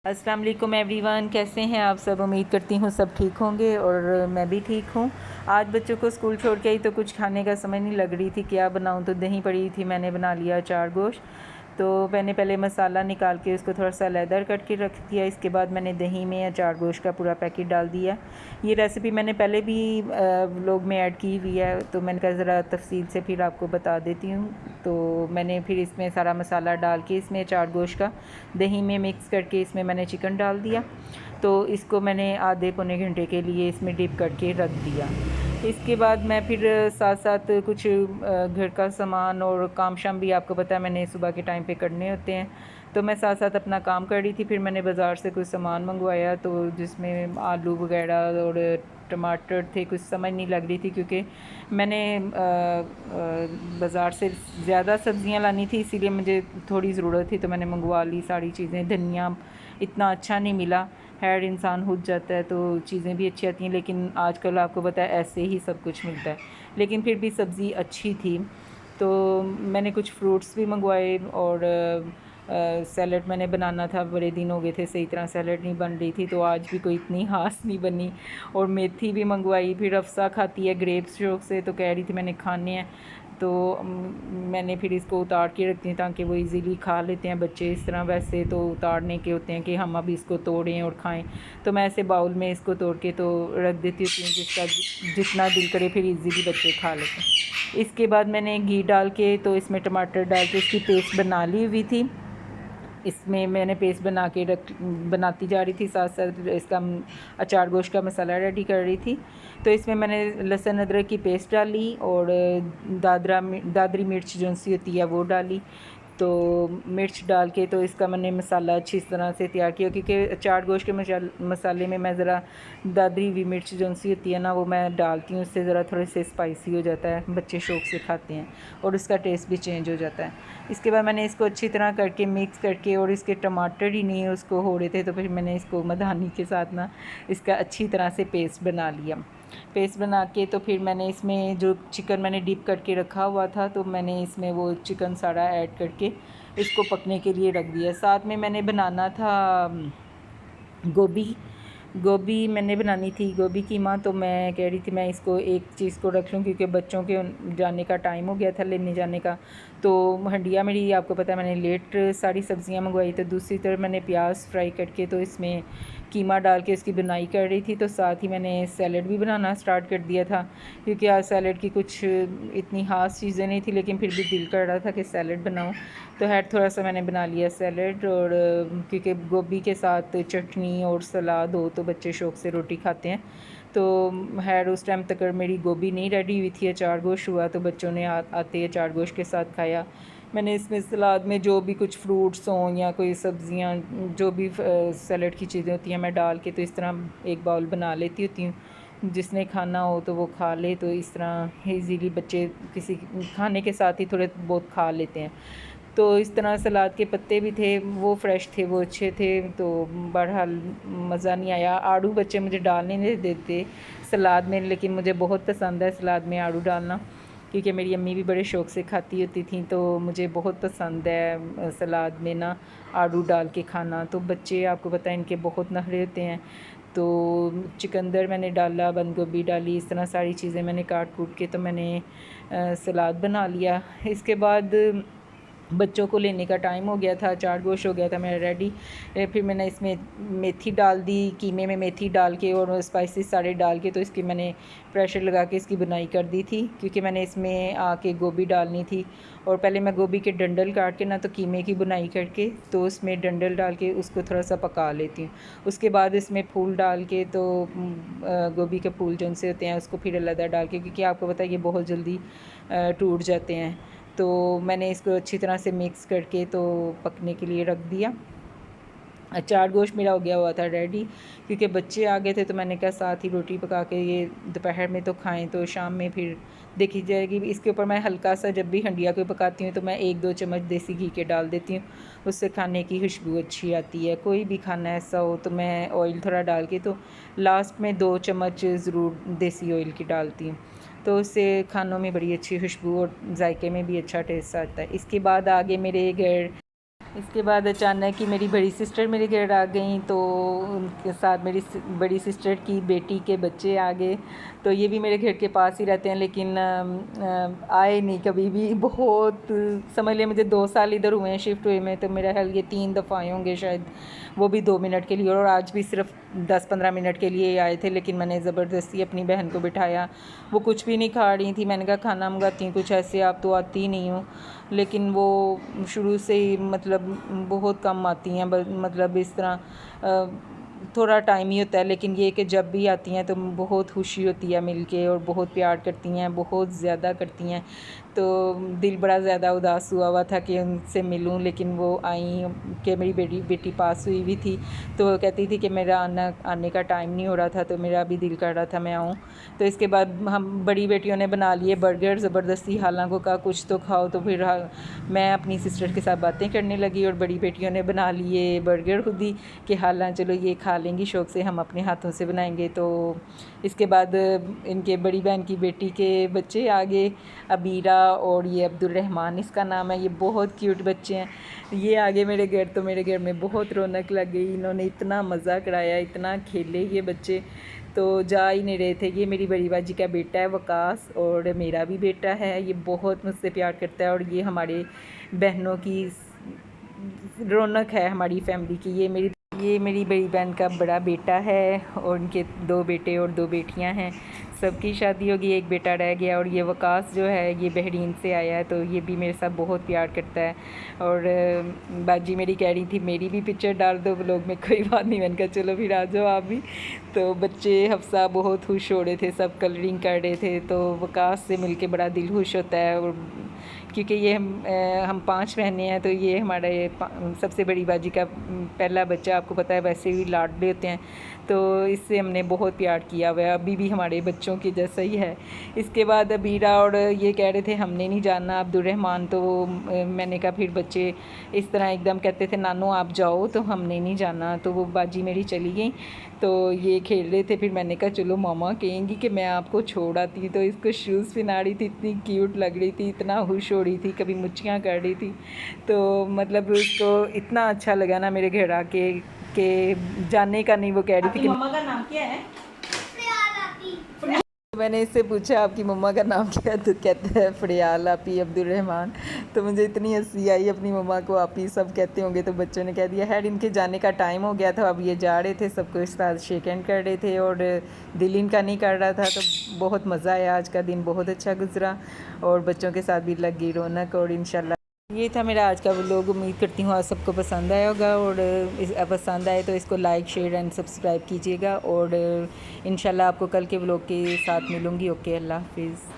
अस्सलाम वालेकुम एवरीवन, कैसे हैं आप सब। उम्मीद करती हूँ सब ठीक होंगे और मैं भी ठीक हूँ। आज बच्चों को स्कूल छोड़ के आई तो कुछ खाने का समझ नहीं लग रही थी क्या बनाऊँ, तो दही पड़ी थी, मैंने बना लिया अचार गोश्त। तो मैंने पहले मसाला निकाल के उसको थोड़ा सा लेदर कट के रख दिया। इसके बाद मैंने दही में अचार गोश्त का पूरा पैकेट डाल दिया। ये रेसिपी मैंने पहले भी व्लॉग में ऐड की हुई है, तो मैंने कहा ज़रा तफसील से फिर आपको बता देती हूँ। तो मैंने फिर इसमें सारा मसाला डाल के इसमें अचार गोश्त का दही में मिक्स करके इसमें मैंने चिकन डाल दिया। तो इसको मैंने आधे पौने घंटे के लिए इसमें डिप करके रख दिया। इसके बाद मैं फिर साथ साथ कुछ घर का सामान और काम शाम भी आपको पता है मैंने सुबह के टाइम पे करने होते हैं, तो मैं साथ साथ अपना काम कर रही थी। फिर मैंने बाज़ार से कुछ सामान मंगवाया, तो जिसमें आलू वगैरह और टमाटर थे। कुछ समझ नहीं लग रही थी क्योंकि मैंने बाज़ार से ज़्यादा सब्ज़ियां लानी थी, इसीलिए मुझे थोड़ी ज़रूरत थी तो मैंने मंगवा ली सारी चीज़ें। धनिया इतना अच्छा नहीं मिला, खैर इंसान हुज जाता है तो चीज़ें भी अच्छी आती हैं, लेकिन आजकल आपको पता है ऐसे ही सब कुछ मिलता है। लेकिन फिर भी सब्ज़ी अच्छी थी, तो मैंने कुछ फ्रूट्स भी मंगवाए और सैलड मैंने बनाना था, बड़े दिन हो गए थे सही तरह सैलड नहीं बन रही थी, तो आज भी कोई इतनी खास नहीं बनी। और मेथी भी मंगवाई। फिर अफ़सा खाती है ग्रेप्स शौक से, तो कह रही थी मैंने खाने हैं, तो मैंने फिर इसको उतार के रखती हूँ ताकि वो इजीली खा लेते हैं बच्चे। इस तरह वैसे तो उतारने के होते हैं कि हम अभी इसको तोड़ें और खाएं, तो मैं ऐसे बाउल में इसको तोड़ के तो रख देती हूँ जिसका जितना दिल करे फिर इजीली बच्चे खा लेते हैं। इसके बाद मैंने घी डाल के तो इसमें टमाटर डाल के इसकी पेस्ट बना ली हुई थी। इसमें मैंने पेस्ट बनाती जा रही थी, साथ साथ इसका अचार गोश्त का मसाला रेडी कर रही थी। तो इसमें मैंने लहसुन अदरक की पेस्ट डाली और दादरी मिर्च जो सी होती है वो डाली। तो मिर्च डाल के तो इसका मैंने मसाला अच्छी तरह से तैयार किया, क्योंकि अचार गोश्त के मसाले में मैं ज़रा दादरी हुई मिर्च जो सी होती है ना वो मैं डालती हूँ, उससे ज़रा थोड़े से स्पाइसी हो जाता है, बच्चे शौक़ से खाते हैं और उसका टेस्ट भी चेंज हो जाता है। इसके बाद मैंने इसको अच्छी तरह करके मिक्स करके, और इसके टमाटर ही नहीं उसको हो रहे थे, तो फिर मैंने इसको मधानी के साथ ना इसका अच्छी तरह से पेस्ट बना लिया। पेस्ट बना के तो फिर मैंने इसमें जो चिकन मैंने डिप करके रखा हुआ था, तो मैंने इसमें वो चिकन सारा ऐड करके इसको पकने के लिए रख दिया। साथ में मैंने बनाना था गोभी मैंने बनानी थी, गोभी कीमा। तो मैं कह रही थी मैं इसको एक चीज़ को रख लूँ, क्योंकि बच्चों के जाने का टाइम हो गया था लेने जाने का। तो हंडिया मेरी आपको पता है मैंने लेट सारी सब्ज़ियाँ मंगवाई, तो दूसरी तरफ मैंने प्याज फ्राई करके तो इसमें कीमा डाल के इसकी बुनाई कर रही थी। तो साथ ही मैंने सैलड भी बनाना स्टार्ट कर दिया था, क्योंकि आज सैलड की कुछ इतनी ख़ास चीज़ें नहीं थी, लेकिन फिर भी दिल कर रहा था कि सैलड बनाऊँ। तो खैर थोड़ा सा मैंने बना लिया सैलड, और क्योंकि गोभी के साथ चटनी और सलाद हो तो बच्चे शौक़ से रोटी खाते हैं। तो खैर उस टाइम तक मेरी गोभी नहीं रेडी हुई थी, अचार गोश्त हुआ, तो बच्चों ने आते अचार गोश्त के साथ खाया। मैंने इसमें सलाद में जो भी कुछ फ्रूट्स हों या कोई सब्ज़ियाँ जो भी सैलड की चीज़ें होती हैं मैं डाल के तो इस तरह एक बाउल बना लेती होती हूँ, जिसने खाना हो तो वो खा ले। तो इस तरह इजीली बच्चे किसी खाने के साथ ही थोड़े बहुत खा लेते हैं। तो इस तरह सलाद के पत्ते भी थे, वो फ्रेश थे, वो अच्छे थे। तो बहरहाल मज़ा नहीं आया। आड़ू बच्चे मुझे डालने नहीं देते सलाद में, लेकिन मुझे बहुत पसंद है सलाद में आड़ू डालना, क्योंकि मेरी अम्मी भी बड़े शौक़ से खाती होती थी, तो मुझे बहुत पसंद है सलाद में ना आड़ू डाल के खाना। तो बच्चे आपको पता है इनके बहुत नखरे होते हैं। तो चुकंदर मैंने डाला, बंद गोभी डाली, इस तरह सारी चीज़ें मैंने काट कूट के तो मैंने सलाद बना लिया। इसके बाद बच्चों को लेने का टाइम हो गया था, अचार गोश्त हो गया था मेरा रेडी। फिर मैंने इसमें मेथी डाल दी, कीमे में मेथी डाल के और स्पाइसेस सारे डाल के तो इसकी मैंने प्रेशर लगा के इसकी बुनाई कर दी थी, क्योंकि मैंने इसमें आके गोभी डालनी थी। और पहले मैं गोभी के डंडल काट के ना तो कीमे की बुनाई करके तो उसमें डंडल डाल के उसको थोड़ा सा पका लेती हूँ। उसके बाद इसमें फूल डाल के तो गोभी के फूल जो से होते हैं उसको फिर अलग डाल के, क्योंकि आपको पता है ये बहुत जल्दी टूट जाते हैं। तो मैंने इसको अच्छी तरह से मिक्स करके तो पकने के लिए रख दिया। अचार गोश्त मेरा हो गया हुआ था रेडी, क्योंकि बच्चे आ गए थे, तो मैंने कहा साथ ही रोटी पका के ये दोपहर में तो खाएं तो शाम में फिर देखी जाएगी। इसके ऊपर मैं हल्का सा जब भी हंडिया को पकाती हूँ तो मैं 1-2 चम्मच देसी घी के डाल देती हूँ, उससे खाने की खुशबू अच्छी आती है। कोई भी खाना ऐसा हो तो मैं ऑयल थोड़ा डाल के तो लास्ट में 2 चम्मच ज़रूर देसी ऑयल की डालती हूँ, तो उससे खानों में बड़ी अच्छी खुशबू और जायके में भी अच्छा टेस्ट आता है। इसके बाद आगे मेरे घर इसके बाद अचानक ही मेरी बड़ी सिस्टर मेरे घर आ गई, तो उनके साथ मेरी बड़ी सिस्टर की बेटी के बच्चे आ गए। तो ये भी मेरे घर के पास ही रहते हैं, लेकिन आए नहीं कभी भी। बहुत समझ लिया मुझे 2 साल इधर हुए हैं शिफ्ट हुए में, तो मेरा ख्याल ये 3 दफ़ा आए होंगे शायद, वो भी 2 मिनट के लिए, और आज भी सिर्फ 10-15 मिनट के लिए आए थे। लेकिन मैंने ज़बरदस्ती अपनी बहन को बिठाया, वो कुछ भी नहीं खा रही थी। मैंने कहा खाना मंगाती हूँ कुछ, ऐसे आप तो आती ही नहीं हो। लेकिन वो शुरू से ही मतलब बहुत कम आती हैं, मतलब इस तरह थोड़ा टाइम ही होता है। लेकिन ये कि जब भी आती हैं तो बहुत खुशी होती है मिलके, और बहुत प्यार करती हैं, बहुत ज़्यादा करती हैं। तो दिल बड़ा ज़्यादा उदास हुआ था कि उनसे मिलूं, लेकिन वो आई कि मेरी बेटी पास हुई भी थी, तो वो कहती थी कि मेरा आने का टाइम नहीं हो रहा था, तो मेरा भी दिल कर रहा था मैं आऊँ। तो इसके बाद हम बड़ी बेटियों ने बना लिए बर्गर ज़बरदस्ती, हालांकि कहा कुछ तो खाओ। तो फिर मैं अपनी सिस्टर के साथ बातें करने लगी, और बड़ी बेटियों ने बना लिए बर्गर खुद ही कि हालां चलो ये खा लेंगी शौक़ से, हम अपने हाथों से बनाएंगे। तो इसके बाद इनके बड़ी बहन की बेटी के बच्चे आ गए, अबीरा और ये अब्दुलरहमान इसका नाम है। ये बहुत क्यूट बच्चे हैं, ये आगे मेरे घर। तो मेरे घर में बहुत रौनक लग गई, इन्होंने इतना मज़ा कराया, इतना खेले ये बच्चे, तो जा ही नहीं रहे थे। ये मेरी बड़ी बाजी का बेटा है वकास, और मेरा भी बेटा है, ये बहुत मुझसे प्यार करता है, और ये हमारे बहनों की रौनक है हमारी फैमिली की। ये मेरी बड़ी बहन का बड़ा बेटा है, और उनके 2 बेटे और 2 बेटियां हैं। सबकी शादी होगी, एक बेटा रह गया। और ये वकास जो है ये बहरीन से आया है, तो ये भी मेरे साथ बहुत प्यार करता है। और बाजी मेरी कह रही थी मेरी भी पिक्चर डाल दो व्लॉग में। कोई बात नहीं, मैंने कहा चलो फिर आ जाओ आप भी। तो बच्चे हफ्सा बहुत खुश हो रहे थे, सब कलरिंग कर रहे थे। तो वकास से मिलके बड़ा दिल खुश होता है, और क्योंकि ये हम 5 बहनें हैं, तो ये हमारा सबसे बड़ी बाजी का पहला बच्चा। आपको पता है वैसे भी लाडले होते हैं, तो इससे हमने बहुत प्यार किया हुआ है, अभी भी हमारे बच्चों की जैसा ही है। इसके बाद अबीरा और ये कह रहे थे हमने नहीं जाना अब्दुलरहमान, तो मैंने कहा फिर बच्चे इस तरह एकदम कहते थे नानू आप जाओ, तो हमने नहीं जाना। तो वो बाजी मेरी चली गई, तो ये खेल रहे थे। फिर मैंने कहा चलो मामा कहेंगी कि मैं आपको छोड़ आती। तो इसको शूज़ पहना रही थी, इतनी क्यूट लग रही थी, इतना खुश हो रही थी, कभी मुच्छियाँ कर रही थी। तो मतलब उसको इतना अच्छा लगा ना मेरे घर आके कि जाने का नहीं। वो कह रही थी कि मम्मा का नाम क्या है? मैंने इससे पूछा आपकी मम्मा का नाम क्या है, तो कहते हैं फरियाल आपी अब्दुलरहमान। तो मुझे इतनी हंसी आई, अपनी मम्मा को आप ही सब कहते होंगे, तो बच्चों ने कह दिया है। इनके जाने का टाइम हो गया था, अब ये जा रहे थे, सबको इस साथ शेक हैंड कर रहे थे, और दिल इनका नहीं कर रहा था। तो बहुत मज़ा आया, आज का दिन बहुत अच्छा गुजरा, और बच्चों के साथ भी लग गई रौनक। और इंशाल्लाह ये था मेरा आज का व्लॉग। उम्मीद करती हूँ आज सबको पसंद आया होगा, और पसंद आए तो इसको लाइक शेयर एंड सब्सक्राइब कीजिएगा। और इंशाल्लाह आपको कल के व्लॉग के साथ मिलूँगी। ओके, अल्लाह हाफिज़।